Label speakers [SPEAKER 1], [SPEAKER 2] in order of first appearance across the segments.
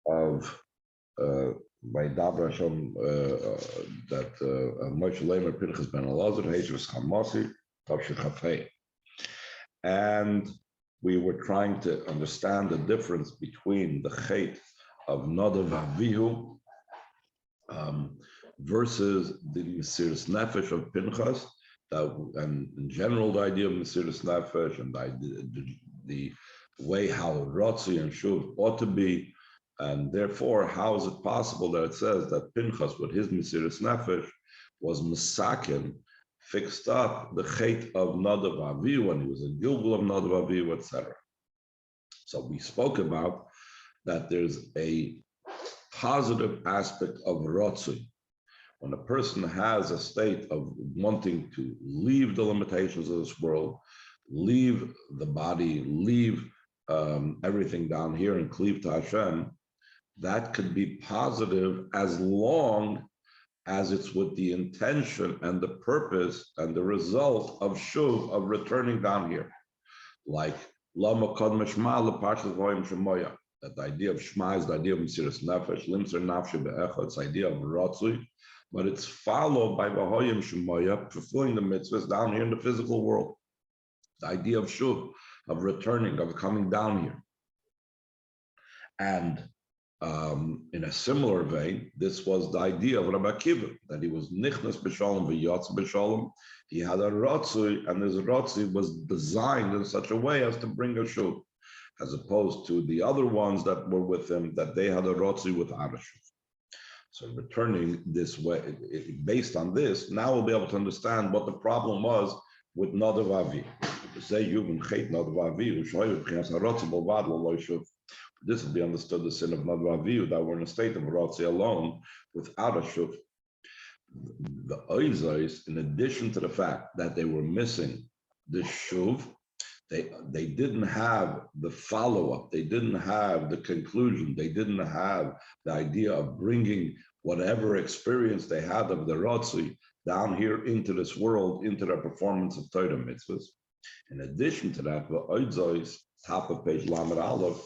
[SPEAKER 1] of by Dabra Hashem that Moshe Leimer פינחס ben Elazar Heshivas Chamasi Tavshir Chafei, and we were trying to understand the difference between the Chet of Nadav Avihu versus the Mesiras Nefesh of פינחס, and in general the idea of Mesiras Nefesh and the way how Rotzi and Shuv ought to be. And therefore, how is it possible that it says that פינחס, with his Mesiras Nefesh, was Misakin, fixed up the Chet of Nadav Avihu when he was a Gilgul of Nadav Avihu, etc. So we spoke about that there's a positive aspect of Rotzi. When a person has a state of wanting to leave the limitations of this world, leave the body, leave everything down here and cleave to Hashem, that could be positive as long as it's with the intention and the purpose and the result of Shuv, of returning down here. Like, that the idea of Shema is the idea of Mesiras Nefesh, Limser Nafshi Be'echa, it's the idea of Ratzui, but it's followed by Vahoyim Shemoya, fulfilling the mitzvahs down here in the physical world. The idea of Shuv, of returning, of coming down here. And in a similar vein, this was the idea of Rabbi Akiva, that he was Nichnas B'Shalom V'Yotz B'Shalom. He had a Ratzui, and his Ratzui was designed in such a way as to bring a Shuv, as opposed to the other ones that were with him, that they had a Ratzui without a Shuv. So returning this way, based on this, now we'll be able to understand what the problem was with Nadav Avihu. This will be understood the sin of Nadav Avihu, that we're in a state of Rotzi alone without a Shuv. The Oizos, in addition to the fact that they were missing the Shuv, they didn't have the follow-up, they didn't have the conclusion, they didn't have the idea of bringing whatever experience they had of the Rotzi down here into this world, into the performance of Torah mitzvahs. In addition to that, the Oizos, top of page Lamed Aleph,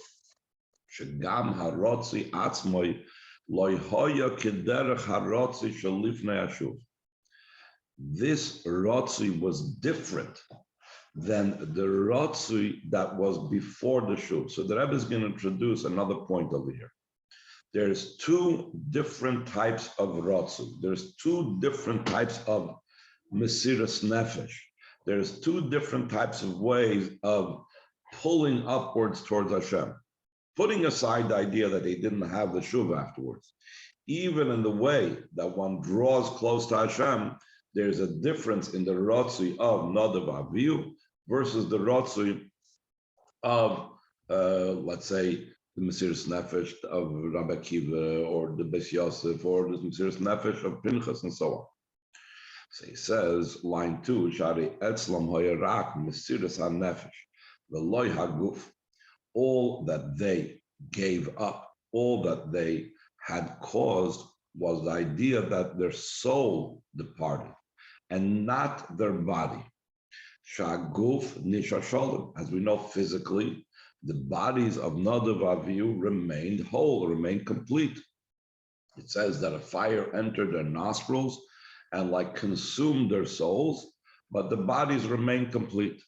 [SPEAKER 1] Shegam harotzi atzmoi loy hoya kederech harotzi shalifnei hashuv. This rotzi was different than the rotzi that was before the shuv. So the Rebbe is going to introduce another point over here. There's two different types of rotzi. There's two different types of Mesiras Nefesh. There's two different types of ways of pulling upwards towards Hashem. Putting aside the idea that they didn't have the Shuv afterwards, even in the way that one draws close to Hashem, there's a difference in the Rotzi of Nadav Avihu versus the Rotzi of, let's say, the Mesiras Nefesh of Rabbi Akiva or the Beis Yosef or the Mesiras Nefesh of פינחס and so on. So he says, line 2, Shari Etzlam Hoyerak Mesiras HaNefesh V'loy HaGuf. All that they gave up, all that they had caused was the idea that their soul departed and not their body. Shaguf nishasholim. As we know physically, the bodies of Nadav Avihu remained whole, remained complete. It says that a fire entered their nostrils and like consumed their souls, but the bodies remained complete.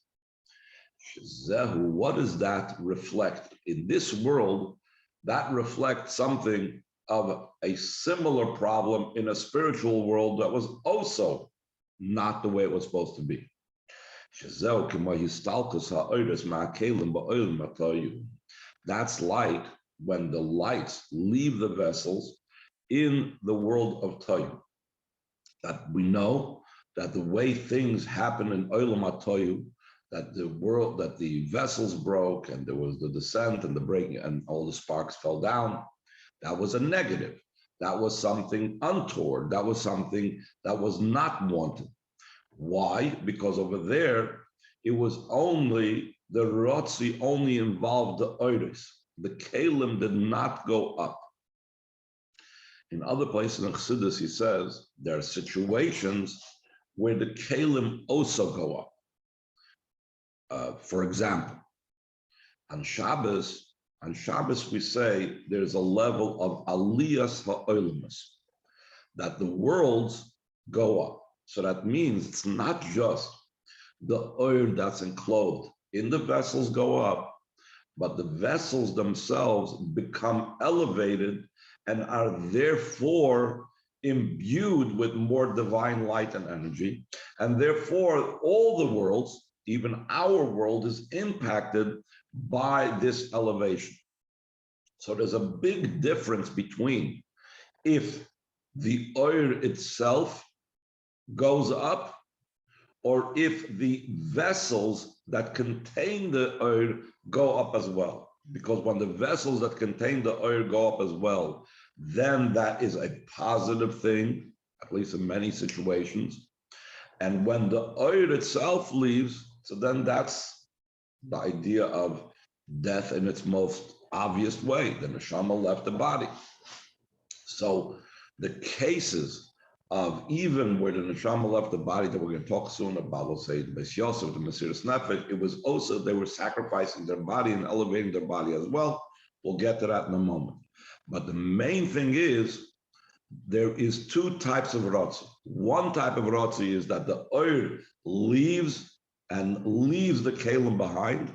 [SPEAKER 1] What does that reflect? In this world, that reflects something of a similar problem in a spiritual world that was also not the way it was supposed to be. That's like when the lights leave the vessels in the world of Toyu. That we know that the way things happen in Olam HaToyu, that the vessels broke and there was the descent and the breaking and all the sparks fell down. That was a negative. That was something untoward. That was something that was not wanted. Why? Because over there, it was only, the Rotzi only involved the Oiris. The Kalim did not go up. In other places in Chassidus, he says, there are situations where the Kalim also go up. For example, On Shabbos we say there's a level of aliyas ha'olamus, that the worlds go up. So that means it's not just the oil that's enclosed in the vessels go up, but the vessels themselves become elevated and are therefore imbued with more divine light and energy. And therefore, all the worlds, even our world, is impacted by this elevation. So there's a big difference between if the oil itself goes up, or if the vessels that contain the oil go up as well. Because when the vessels that contain the oil go up as well, then that is a positive thing, at least in many situations. And when the oil itself leaves, so then that's the idea of death in its most obvious way. The neshama left the body. So the cases of even where the neshama left the body that we're going to talk soon about, let's say the Beis Yosef, the Mesiras Nefesh, it was also they were sacrificing their body and elevating their body as well. We'll get to that in a moment. But the main thing is there is two types of rotzi. One type of rotzi is that the oil leaves the kelim behind.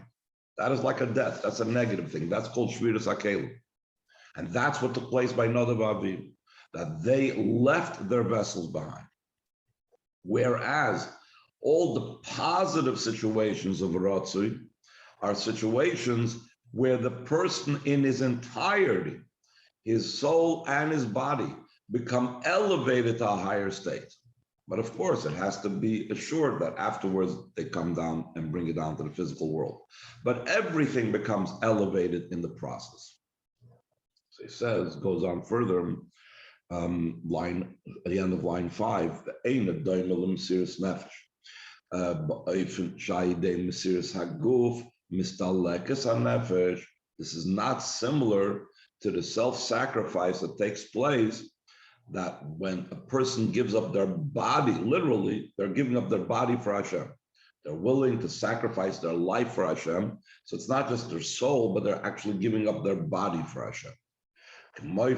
[SPEAKER 1] That is like a death. That's a negative thing. That's called shviras hakelim. And that's what took place by Nadav Avihu, that they left their vessels behind. Whereas all the positive situations of Ratzui are situations where the person in his entirety, his soul and his body, become elevated to a higher state. But of course, it has to be assured that afterwards they come down and bring it down to the physical world. But everything becomes elevated in the process. So he says, goes on further, line at the end of line 5, the Eina Doimelim Mesiras Nefesh. This is not similar to the self-sacrifice that takes place, that when a person gives up their body, literally, they're giving up their body for Hashem. They're willing to sacrifice their life for Hashem. So it's not just their soul, but they're actually giving up their body for Hashem.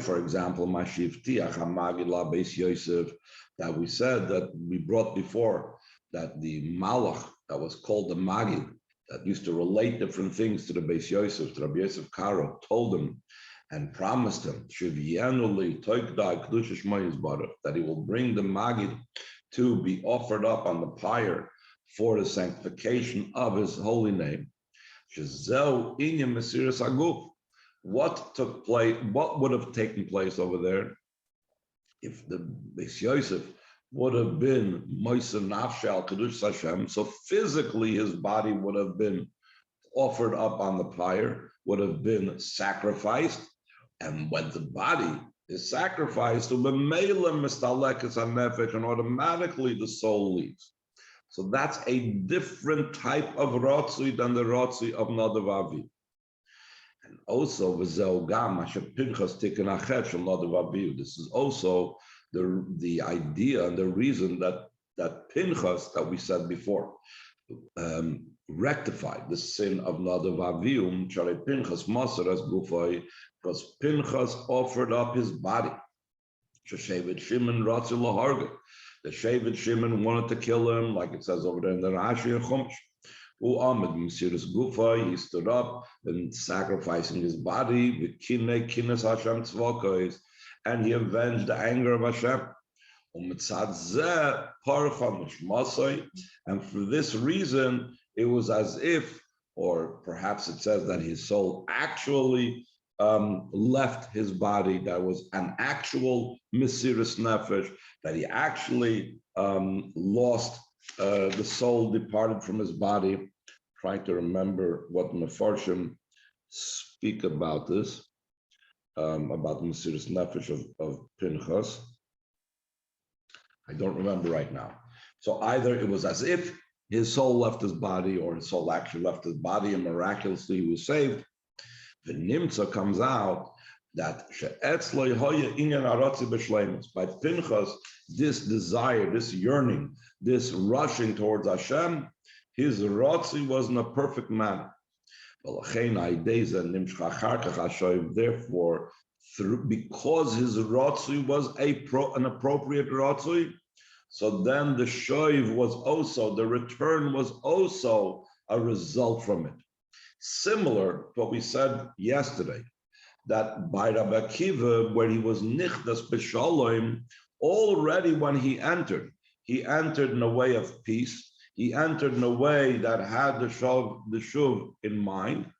[SPEAKER 1] For example, that we said that we brought before, that the Malach that was called the Magid, that used to relate different things to the Beis Yosef, to Rabbi Yosef Karo, told him and promised him that he will bring the Magid to be offered up on the pyre for the sanctification of his holy name. What took place? What would have taken place over there if the Beis Yosef would have been Moisa Nafshal Kedush Hashem? So physically, his body would have been offered up on the pyre, would have been sacrificed, and when the body is sacrificed, and automatically the soul leaves. So that's a different type of Ratzui than the Ratzui of Nadav Avihu. And also, this is also the idea and the reason that Piנחas, that we said before, rectified the sin of Nadav Avihu, because Piנחas offered up his body. The Shevet Shimon wanted to kill him, like it says over there in the Rashi and Chumash. He stood up and sacrificing his body with Kinas Hashem Tzvokos, and he avenged the anger of Hashem. And for this reason, it was as if, or perhaps it says that his soul actually left his body. That was an actual Mesiras Nefesh, that he actually lost, the soul departed from his body. Trying to remember what Mefarshim speak about this, about the Mesiras Nefesh of Piנחas. I don't remember right now. So either it was as if his soul left his body, or his soul actually left his body and miraculously he was saved. The Nimtza comes out that by Piנחas, this desire, this yearning, this rushing towards Hashem, his Rotzi was in a perfect manner. Therefore, because his rotzui was an appropriate rotzui, so then the shoiv was also, the return was also a result from it. Similar to what we said yesterday, that by Rabbi Akiva, where he was nichdas b'shalom, already when he entered in a way of peace. He entered in a way that had the shuv in mind.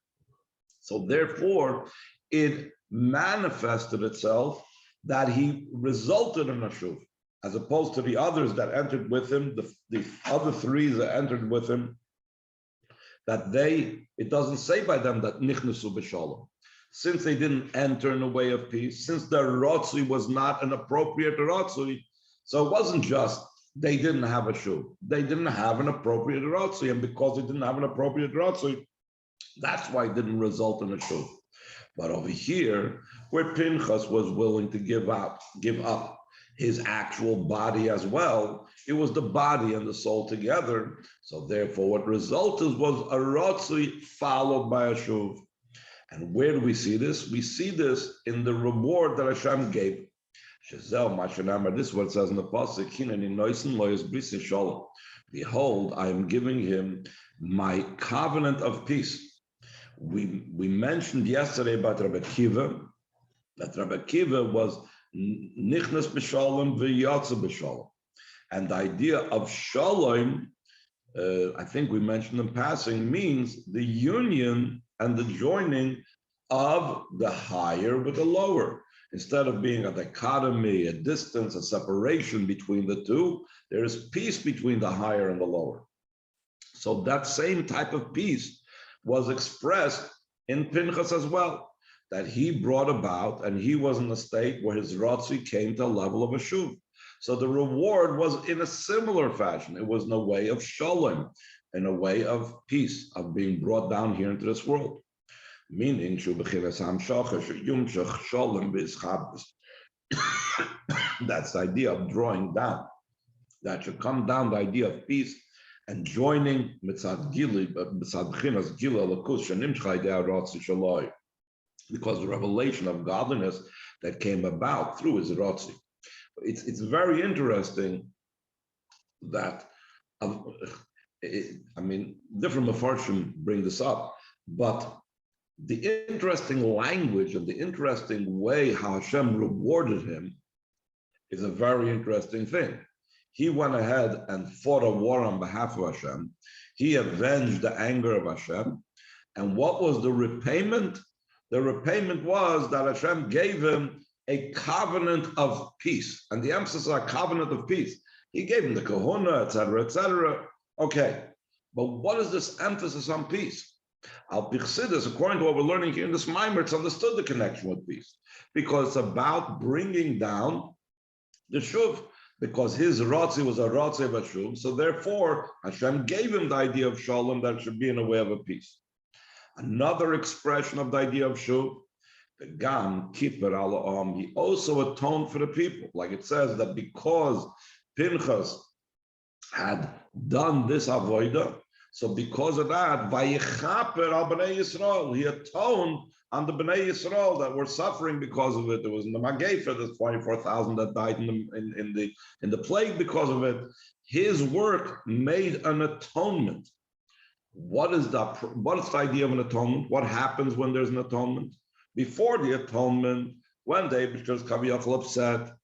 [SPEAKER 1] So therefore, it manifested itself that he resulted in a shuv, as opposed to the others that entered with him, the other three that entered with him, that it doesn't say by them that nichnasu b'shalom. Since they didn't enter in a way of peace, since their rotzui was not an appropriate rotzui, so it wasn't just they didn't have a shuv, they didn't have an appropriate rotzui, and because they didn't have an appropriate rotzui, that's why it didn't result in a shuv. But over here, where Piנחas was willing to give up his actual body as well, it was the body and the soul together. So therefore, what resulted was a rotzui followed by a shuv. And where do we see this? We see this in the reward that Hashem gave. This is what it says in the pasuk. Behold, I am giving him my covenant of peace. We mentioned yesterday about Rabbi Akiva, that Rabbi Akiva was nichnas b'shalom v'yatsa b'shalom. And the idea of shalom, I think we mentioned in passing, means the union and the joining of the higher with the lower. Instead of being a dichotomy, a distance, a separation between the two, there is peace between the higher and the lower. So that same type of peace was expressed in Piנחas as well, that he brought about, and he was in a state where his rotzi came to a level of a shuv. So the reward was in a similar fashion. It was in a way of shalom, in a way of peace, of being brought down here into this world. Meaning, that's the idea of drawing down. That should come down, the idea of peace and joining because the revelation of godliness that came about through his rotzi. It's very interesting that, different Mefarshim bring this up, but the interesting language and the interesting way how Hashem rewarded him is a very interesting thing. He went ahead and fought a war on behalf of Hashem. He avenged the anger of Hashem. And what was the repayment? The repayment was that Hashem gave him a covenant of peace. And the emphasis on a covenant of peace. He gave him the kahuna, etc., etc. Okay, but what is this emphasis on peace? Al Pichsidis, according to what we're learning here in this Maimer, it's understood the connection with peace. Because it's about bringing down the shuv. Because his rotzi was a rotzi of a shuv. So therefore, Hashem gave him the idea of shalom that should be in a way of a peace. Another expression of the idea of shuv, the gam kippur ala he also atoned for the people. Like it says that because Piנחas had done this avodah, so because of that, vayichaper al bnei Yisrael, he atoned on the bnei Yisrael that were suffering because of it. There was in the Magefa, there's 24,000 that died in the plague because of it. His work made an atonement. What is the idea of an atonement? What happens when there's an atonement? Before the atonement, when because Kaviyachal upset,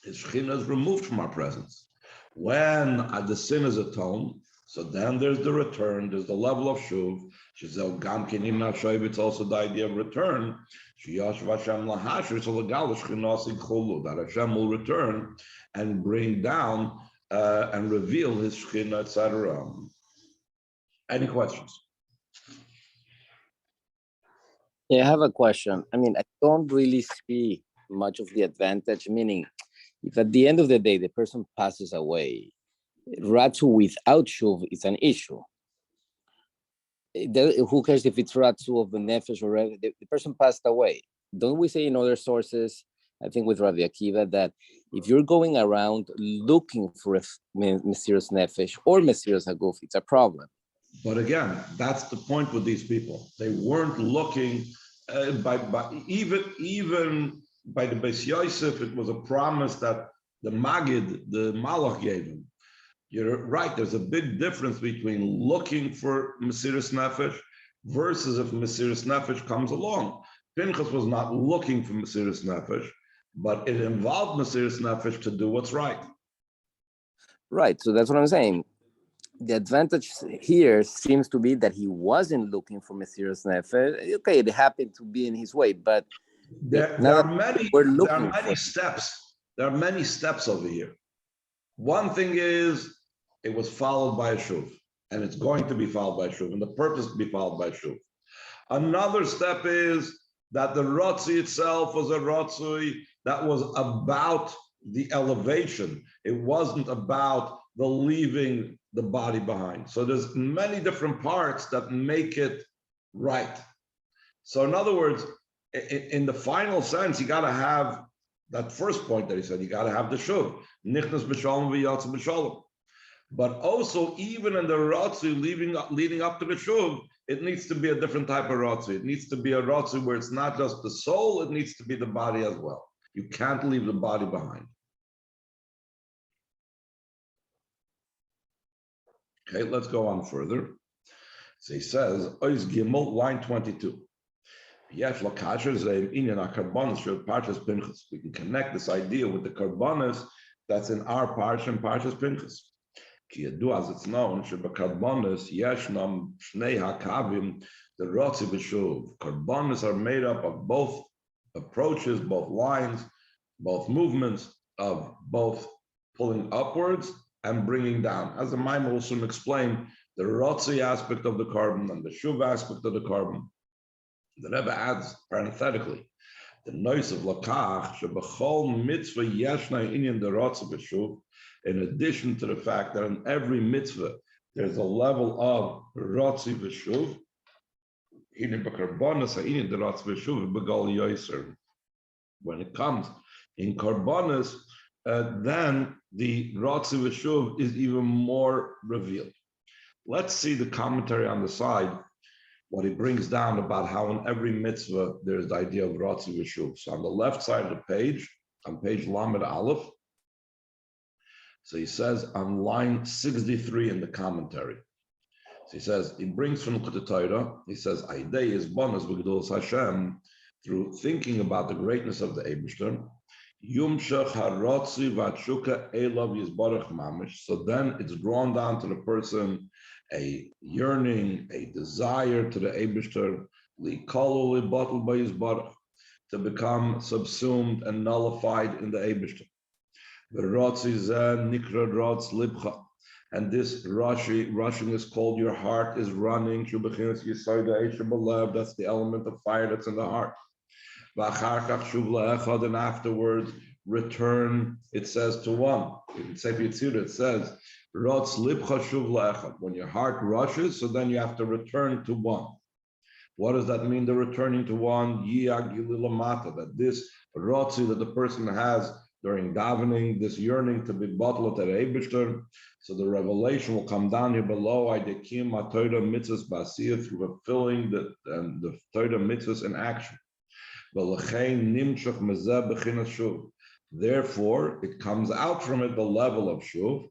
[SPEAKER 1] his Shekhinah is removed from our presence. When the sin is atoned, so then there's the return, there's the level of shuv. It's also the idea of return. That Hashem will return and bring down and reveal his Shekhinah, etc. Any questions?
[SPEAKER 2] Yeah, I have a question. I don't really see much of the advantage, meaning if at the end of the day, the person passes away, Ratzu without Shuv is an issue. Who cares if it's Ratzu of the Nefesh or the person passed away? Don't we say in other sources, I think with Rabbi Akiva, that if you're going around looking for a Mesiras Nefesh or Mesiras Haguf, it's a problem.
[SPEAKER 1] But again, that's the point with these people. They weren't looking even by the Beis Yosef, it was a promise that the Magid, the Malach, gave him. You're right, there's a big difference between looking for Mesiras Nefesh versus if Mesiras Nefesh comes along. Piנחas was not looking for Mesiras Nefesh, but it involved Mesiras Nefesh to do what's right.
[SPEAKER 2] Right, so that's what I'm saying. The advantage here seems to be that he wasn't looking for Mesiras Nefesh. Okay, it happened to be in his way, but
[SPEAKER 1] there are many steps. There are many steps over here. One thing is, it was followed by a shuv, and it's going to be followed by a shuv, and the purpose to be followed by a shuv. Another step is that the rotzi itself was a rotzi that was about the elevation. It wasn't about the leaving the body behind. So there's many different parts that make it right. So in other words, in the final sense, you got to have that first point that he said, you got to have the shuv, nichnas b'shalom v'yatz b'shalom. But also, even in the rotzi leading up to the shuv, it needs to be a different type of rotzi. It needs to be a rotzi where it's not just the soul, it needs to be the body as well. You can't leave the body behind. Okay, let's go on further. So he says, Ois Gimel, line 22. We can connect this idea with the karbanis that's in our parsha and Parshas Pinchas. As it's known, karbanis yeshnam shnei hakavim the rotzi b'shuv. Karbanis are made up of both approaches, both lines, both movements of both pulling upwards and bringing down. As the Maimon will soon explain, the rotzi aspect of the carbon and the shuv aspect of the carbon. The Rebbe adds parenthetically, the noise of lakach shebachol mitzvah yeshna inyan the rotzi b'shuv. In addition to the fact that in every mitzvah there's a level of rotzi v'shuv, when it comes in karbanis, then the rotzi v'shuv is even more revealed. Let's see the commentary on the side, what he brings down about how in every mitzvah there's the idea of rotzi v'shuv. So on the left side of the page, on page Lamed Aleph, so he says on line 63 in the commentary. So he says, he brings from the Torah, he says, Aidei is bonus b'gedolos Hashem, through thinking about the greatness of the Eibishter, Yumshach harotzi v'atshuka elav yizbarach mamish. So then it's drawn down to the person a yearning, a desire to the Eibishter, likolu libatel b'yizbarach, to become subsumed and nullified in the Eibishter. And this rushing is called your heart is running. That's the element of fire that's in the heart. And afterwards, return, it says to one. In Sefer Yetzirah, it says, when your heart rushes, so then you have to return to one. What does that mean, the returning to one? That this rotzi that the person has during davening, this yearning to be bottled at Eibishter. So the revelation will come down here below. Aidekim Torah mitzvahs ba'asiyah, through fulfilling the Torah mitzvahs in action. Therefore, it comes out from it the level of shuv.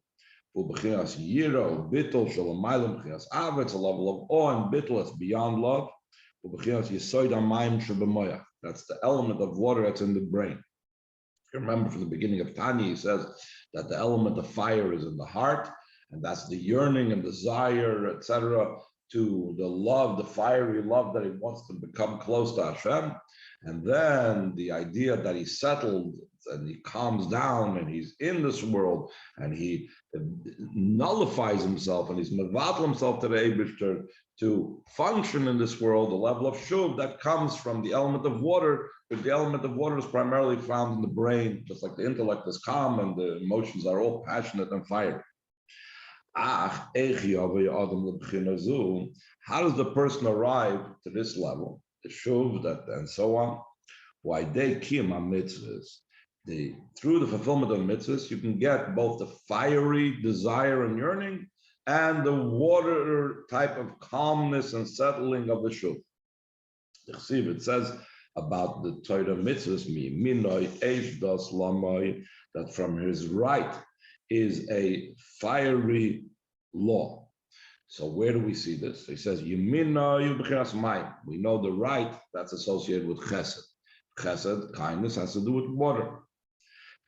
[SPEAKER 1] It's a level of awe and bittul, it's beyond love. That's the element of water that's in the brain. Remember from the beginning of Tanya, he says that the element of fire is in the heart, and that's the yearning and desire, etc., to the love, the fiery love that he wants to become close to Hashem. And then the idea that he's settled and he calms down and he's in this world and he nullifies himself and he's mevatel himself to the Eibishter to function in this world, the level of shuv that comes from the element of water, but the element of water is primarily found in the brain, just like the intellect is calm and the emotions are all passionate and fiery. How does the person arrive to this level, the shuv, that and so on? Why they kiyum mitzvahs. Through the fulfillment of mitzvahs, you can get both the fiery desire and yearning, and the water type of calmness and settling of the shuv. The Hasiv, it says about the Torah mitzvahs, that from his right is a fiery law. So where do we see this? He says, we know the right that's associated with chesed. Chesed, kindness, has to do with water.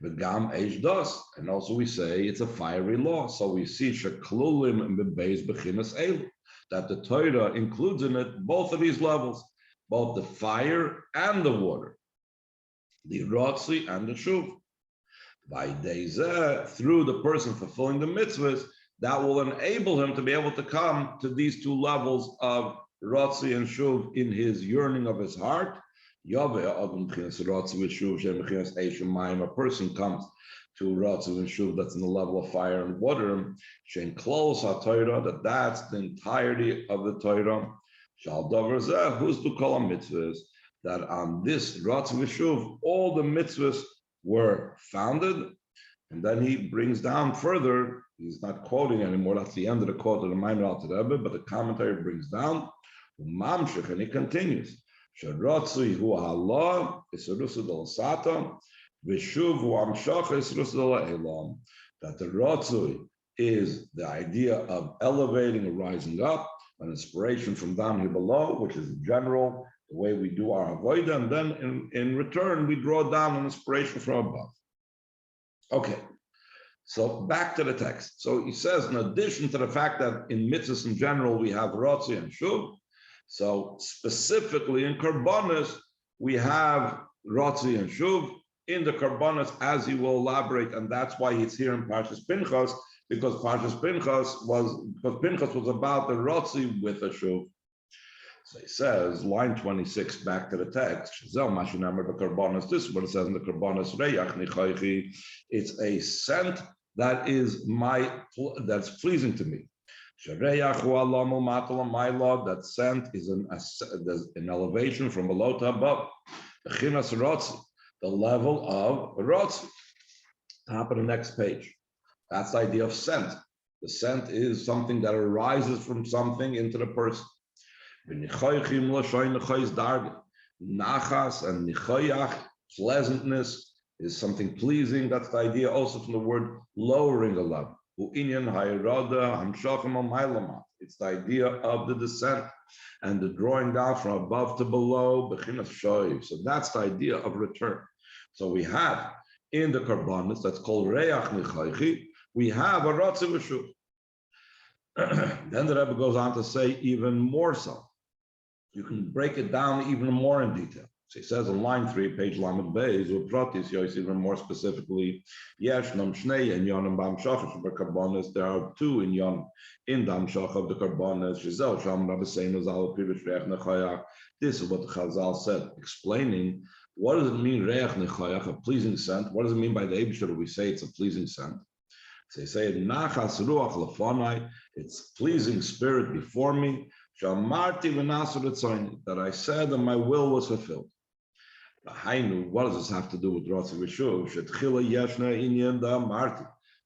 [SPEAKER 1] V'gam eish das, and also we say it's a fiery law. So we see sheklulim and bebeis bechinas elu, that the Torah includes in it both of these levels, both the fire and the water, the rotzi and the shuv. By dezeh, through the person fulfilling the mitzvahs, that will enable him to be able to come to these two levels of rotzi and shuv in his yearning of his heart. A person comes to rotzi and shuv that's in the level of fire and water. That's the entirety of the Torah. Who's to call mitzvahs? That on this rotzi and shuv, all the mitzvahs were founded. And then he brings down further, he's not quoting anymore, that's the end of the quote of the Maimon Alter Rebbe, but the commentary brings down, and he continues, that the Ratzui is the idea of elevating or rising up, an inspiration from down here below, which is in general the way we do our avodah, and then in return we draw down an inspiration from above. Okay, so back to the text. So he says, in addition to the fact that in mitzvahs in general we have rotzi and shuv, so specifically in karbonos we have rotzi and shuv. In the karbonos, as he will elaborate, and that's why it's here in Parshas פינחס, because פינחs was about the rotzi with a shuv. So he says, line 26, back to the text. This is what it says in the karbonos. It's a scent that's pleasing to me. That scent is an elevation from below to above. The level of rotzi. Top of the next page. That's the idea of scent. The scent is something that arises from something into the person. Nachas and nichoyach, pleasantness, is something pleasing. That's the idea also from the word lowering a level. It's the idea of the descent and the drawing down from above to below. So that's the idea of return. So we have in the karbonos, that's called reach nichoychi, we have a rotzi v'shuv. Then the Rebbe goes on to say even more so. You can break it down even more in detail. So he says on line 3, page Lamed Beis, even more specifically, there are 2 in Yon in the Amshach of the Karbonos. This is what the Chazal said, explaining what does it mean, reach nechoyach, a pleasing scent. What does it mean by the Eibusher we say it's a pleasing scent? So they say, nachas ruach lefonai, it's pleasing spirit before me, that I said and my will was fulfilled. What does this have to do with Rotzi V'shuv?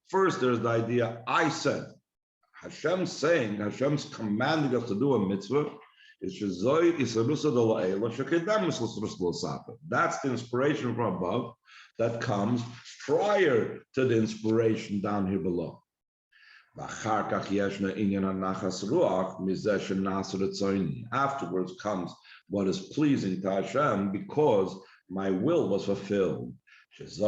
[SPEAKER 1] First, there's the idea, I said. Hashem's saying, Hashem's commanding us to do a mitzvah. That's the inspiration from above that comes prior to the inspiration down here below. Afterwards comes what is pleasing to Hashem because my will was fulfilled. That's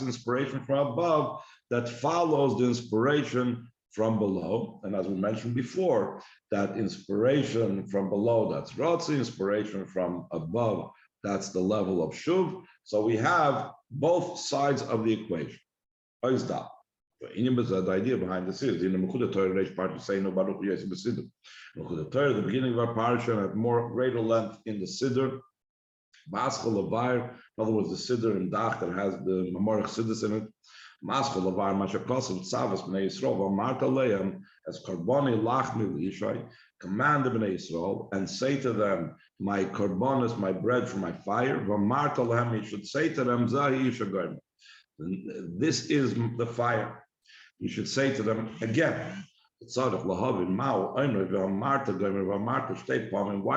[SPEAKER 1] inspiration from above that follows the inspiration from below. And as we mentioned before, that inspiration from below, that's Rotzi, inspiration from above, that's the level of Shuv. So we have both sides of the equation. The idea behind this is in the Mechuda Torah Reish Parsha say no Baruch Hu Yosef B'Siddur. Mechuda Torah, the beginning of our parsha, at more greater length in the Siddur. Maschal Levar, in other words, the Siddur and Dach that has the Memorich Siddur in it. Maschal Levar Mashakosav Tzavas B'nei Yisrael V'Amarta Leim as Karboni Lachmi L'Yishay, command the B'nei Yisrael and say to them, my Karbonis, my bread for my fire. V'Amarta Leim, you should say to them, Zahi Yishagoyim. This is the fire. you should say to them again. Why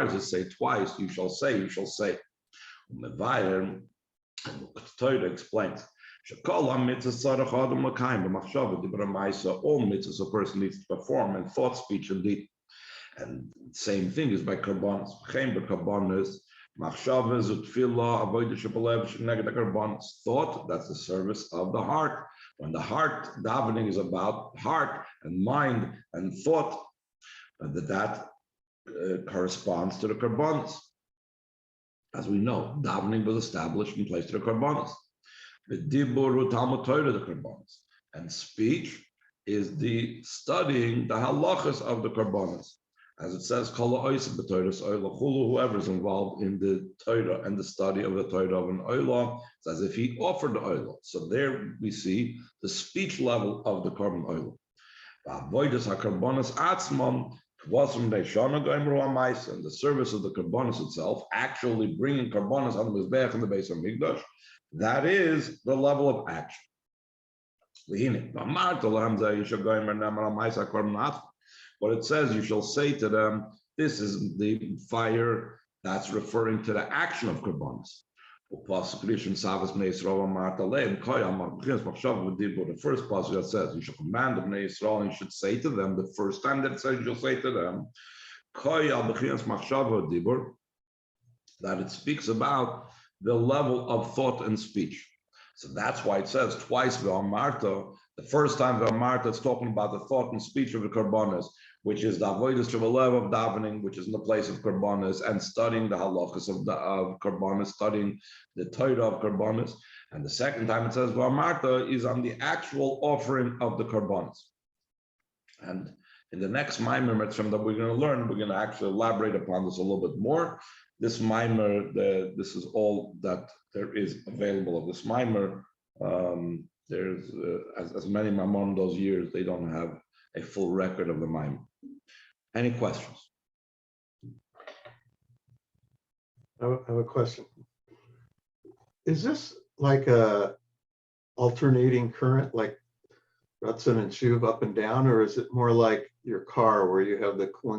[SPEAKER 1] does it say twice? You shall say, you shall say. The Torah explains. All mitzvahs a person needs to perform in thought, speech, and deed. And same thing is by karbanos. Thought, that's the service of the heart. When the heart, davening is about heart and mind and thought, that corresponds to the karbanos. As we know, davening was established in place to the karbanos. The dibur Talmud Torah, the karbanos, and speech is the studying the halachas of the karbanos. As it says, whoever is involved in the Torah and the study of the Torah of an olah, it's as if he offered the olah. So there we see the speech level of the korban olah. And the service of the karbanos itself, actually bringing karbanos on the mizbeach in the base of Mikdash, that is the level of action. What it says, you shall say to them, this is the fire that's referring to the action of karbanos. The first passage that says, you shall command the Bnei Yisrael, and you should say to them, the first time that it says, you shall say to them, that it speaks about the level of thought and speech. So that's why it says twice V'amarta. The first time V'amarta, it's talking about the thought and speech of the karbanos, which is the avodas shebalev of davening, which is in the place of karbanos, and studying the halachas of karbanos, studying the Torah of karbanos. And the second time it says V'amarta is on the actual offering of the karbanos. And in the next Maimer Mitzvah that we're going to learn, we're going to actually elaborate upon this a little bit more. This Maimer, this is all that there is available of this Maimer. There's as many Maimon those years, they don't have a full record of the Maimer. Any questions?
[SPEAKER 3] I have a question. Is this like a alternating current, like Ratzon and Shuv up and down, or is it more like your car where you have the cooling